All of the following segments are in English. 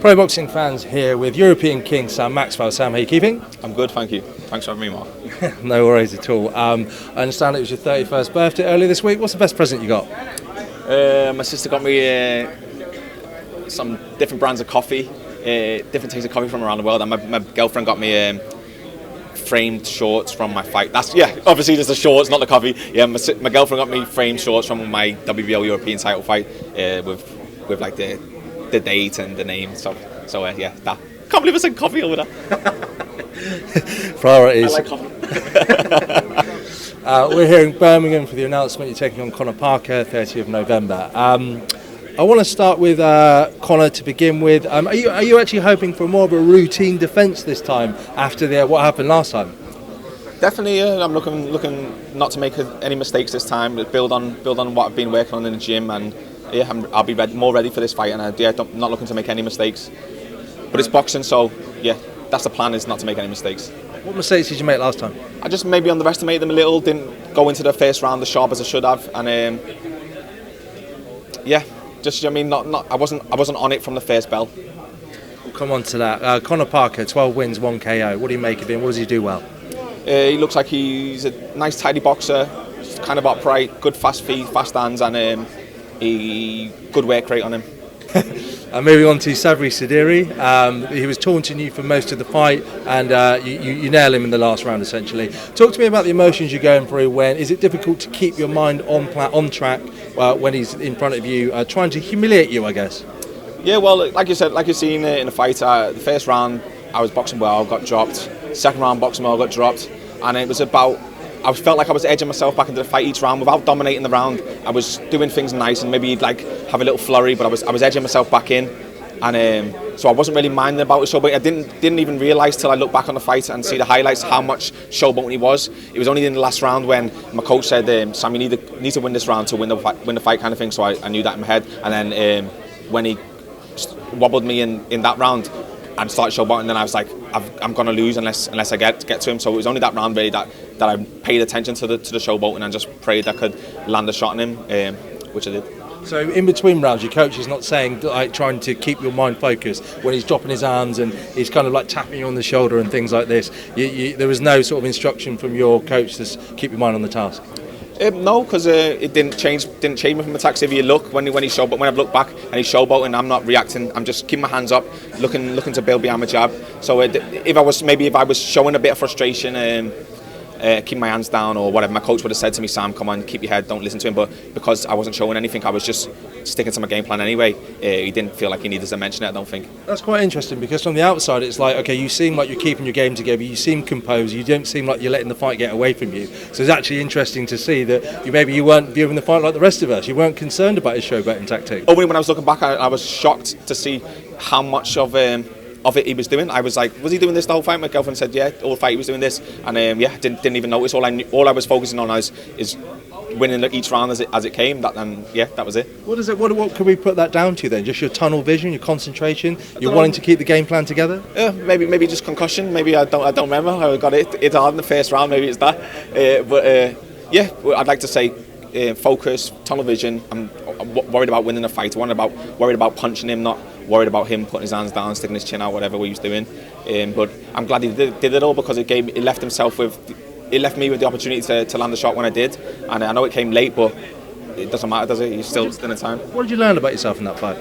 Pro boxing fans here with European King Sam Maxwell. Sam, how are you keeping? I'm good, thank you. Thanks for having me, Mark. No worries at all. I understand it was your 31st birthday earlier this week. What's the best present you got? My sister got me some different brands of coffee, different tastes of coffee from around the world, and my girlfriend got me framed shorts from my fight. Obviously just the shorts, not the coffee. Yeah, my girlfriend got me framed shorts from my WBO European title fight with like the date and the name. So yeah, that. Can't believe I said coffee over that. Priorities. I like coffee. We're here in Birmingham for the announcement you're taking on Conor Parker, 30th of November. I want to start with Conor to begin with. Are you actually hoping for more of a routine defence this time after what happened last time? Definitely, I'm looking not to make any mistakes this time. Build on what I've been working on in the gym, and yeah, I'll be more ready for this fight. And I'm not looking to make any mistakes. But it's boxing, so yeah, that's the plan, is not to make any mistakes. What mistakes did you make last time? I just maybe underestimated them a little. Didn't go into the first round as sharp as I should have, and yeah. Just, I wasn't on it from the first bell. We'll come on to that. Conor Parker, 12 wins, 1 KO. What do you make of him? What does he do well? He looks like he's a nice, tidy boxer. Kind of upright, good fast feet, fast hands, and good work rate on him. Moving on to Sabri Sediri. He was taunting you for most of the fight, and you nail him in the last round, essentially. Talk to me about the emotions you're going through. Is it difficult to keep your mind on track when he's in front of you, trying to humiliate you, I guess? Yeah, well, like you said, like you've seen in the fight, the first round I was boxing well, got dropped. Second round boxing well, got dropped, and it was about. I felt like I was edging myself back into the fight each round without dominating the round. I was doing things nice and maybe like have a little flurry, but I was edging myself back in, and so I wasn't really minding about the showboating. I didn't even realise till I looked back on the fight and see the highlights how much showboating he was. It was only in the last round when my coach said, "Sam, you need to win this round to win the fight," kind of thing. So I knew that in my head, and then when he wobbled me in that round and started showboating, then I was like, I'm gonna lose unless I get to him. So it was only that round really that I paid attention to the showboating and just prayed I could land a shot on him, which I did. So in between rounds, your coach is not saying, like, trying to keep your mind focused when he's dropping his arms and he's kind of like tapping you on the shoulder and things like this. There was no sort of instruction from your coach to keep your mind on the task. No, because it didn't change me from the tax. If you look when I've looked back and he's showboating, I'm not reacting. I'm just keeping my hands up, looking to build behind my jab. So if I was showing a bit of frustration, keep my hands down or whatever, my coach would have said to me, "Sam, come on, keep your head, don't listen to him." But because I wasn't showing anything, I was just sticking to my game plan anyway. He didn't feel like he needed to mention it, I don't think. That's quite interesting, because from the outside it's like, okay, you seem like you're keeping your game together, you seem composed, you don't seem like you're letting the fight get away from you. So it's actually interesting to see that you weren't viewing the fight like the rest of us. You weren't concerned about his showboating tactic. Only when I was looking back, I was shocked to see how much of it he was doing. I was like, was he doing this the whole fight? My girlfriend said, yeah, all the fight he was doing this, and didn't even notice. All I was focusing on is winning each round as it came. That was it. What can we put that down to then? Just your tunnel vision, your concentration, you're wanting to keep the game plan together? Maybe just concussion. Maybe I don't remember. I got it hard in the first round. Maybe it's that. I'd like to say focus, tunnel vision. I'm worried about winning a fight. Worried about punching him, not worried about him putting his hands down, sticking his chin out, whatever he was doing. But I'm glad he did it all, because it left me with the opportunity to land the shot when I did. And I know it came late, but it doesn't matter, does it? You're still in the time. What did you learn about yourself in that fight?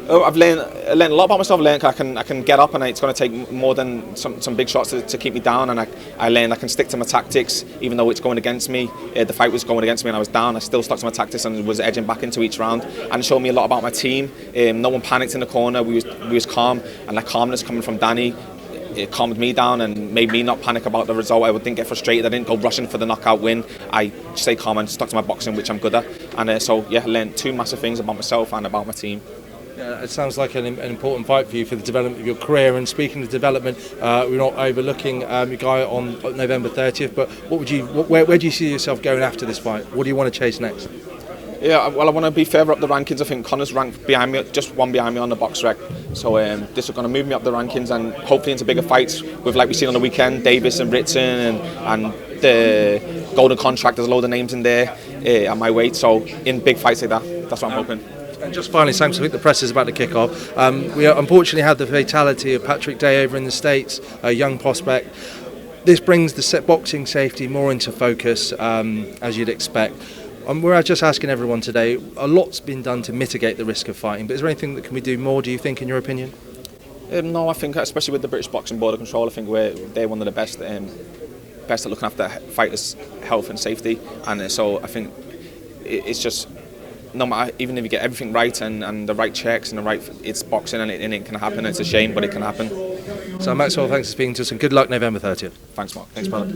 I've learned a lot about myself. I can get up, and it's going to take more than some big shots to keep me down. And I learned I can stick to my tactics, even though it's going against me. The fight was going against me, and I was down. I still stuck to my tactics and was edging back into each round. And it showed me a lot about my team. No one panicked in the corner. We was calm, and that calmness coming from Danny, it calmed me down and made me not panic about the result. I didn't get frustrated. I didn't go rushing for the knockout win. I stayed calm and stuck to my boxing, which I'm good at. And I learned two massive things about myself and about my team. It sounds like an important fight for you for the development of your career. And speaking of development, we're not overlooking your guy on November 30th. But where do you see yourself going after this fight? What do you want to chase next? Yeah, well, I want to be further up the rankings. I think Conor's ranked behind me, just one behind me on the box rec. So this is going to move me up the rankings and hopefully into bigger fights with, like we've seen on the weekend, Davis and Ritson and the Golden Contract. There's a load of names in there at my weight. So in big fights like that, that's what I'm hoping. And just finally, Sam, 'cause I think the press is about to kick off. We unfortunately had the fatality of Patrick Day over in the States, a young prospect. This brings the boxing safety more into focus, as you'd expect. We're just asking everyone today, a lot's been done to mitigate the risk of fighting, but is there anything that can we do more, do you think, in your opinion? No, I think especially with the British Boxing Board of Control, I think they're one of the best at looking after fighters' health and safety, and so I think it's just no matter, even if you get everything right and the right checks and it's boxing and it can happen. It's a shame, but it can happen. So Maxwell, thanks for speaking to us and good luck November 30th. Thanks, Mark. Thanks, brother.